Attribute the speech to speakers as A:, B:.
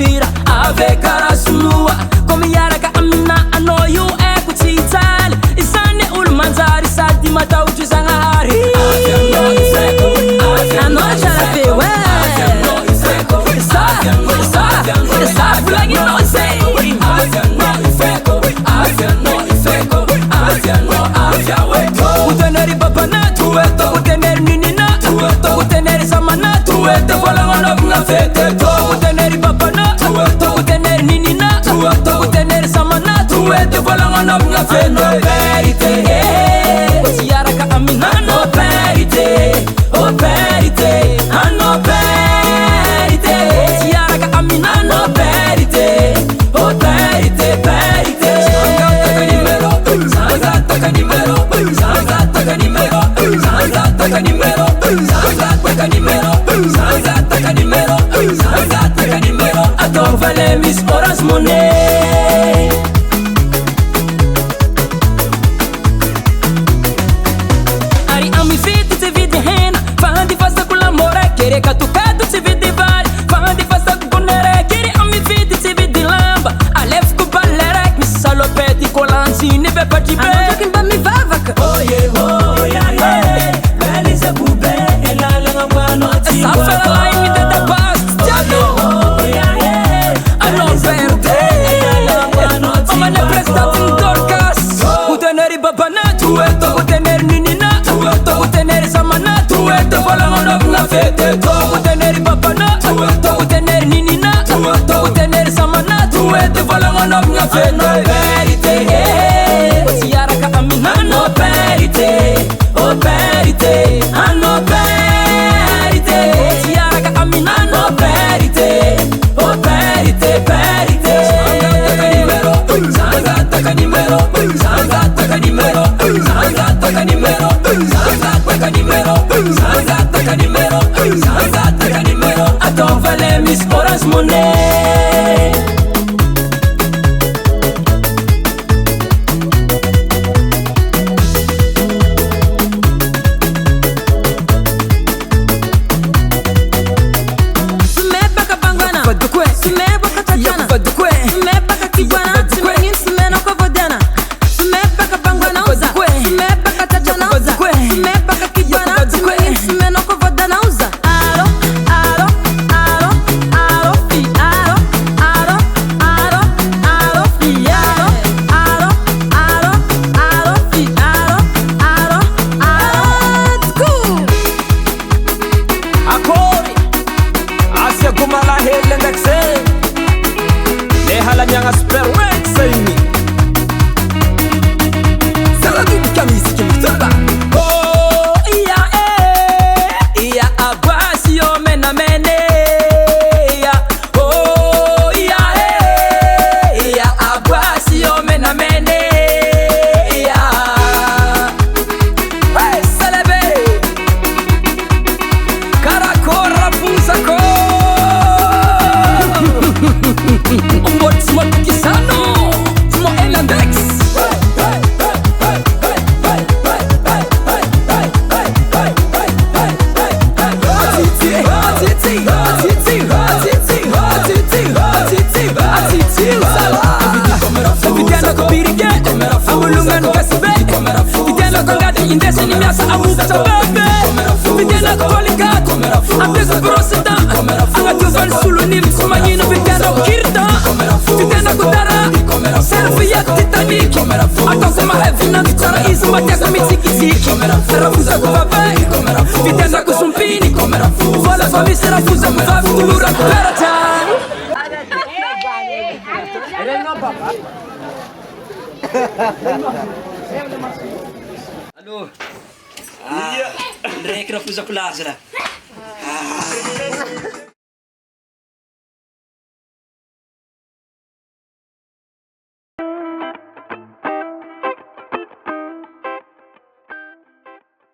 A: fira ave karasulua komiyaraka amina ano yu eko tsitsale isane ulu manjary sady mataotry zagnahary ano jarabe sa volagninao zay uteneri babana tueto uteneri ninina tueto uteneri samana tueto volagnanovagna fete uteneri babana tueto uteneri ninina tueto uteneri samana tueto volagnanovagna fete verite otiaraka amina no verite o verite ano verite otiaraka amina no verite o verite verite Taka nimero Attends, valais mis orange monnaie Ari ami fiti te vidi hena Fandi fasta con l'amore Kere katukato te vidi vari Fandi fasta con nere Kere ami fiti te vidi lamba Alef ko ballerek Mi salopeti con l'anzine Ve pa di be Oh yeah, yeah. Realize bube, ela langa mano ati. Safara line with the past. Oh yeah. I know verde, ela langa mano ati. Oma ne presta tin dorcas. Uteneri babana, tueto uteneri ninina, tueto uteneri samana, tueto volano na fete. Uteneri babana, tueto uteneri ninina, tueto uteneri samana, tueto volano na fete. Verite, otiaraka amina no verite, oh verite, ano verite, otiaraka amina no verite, oh verite, verite. Taka nimero, attends, valais mis orange monnaie. Allô? Reken op onze plaats.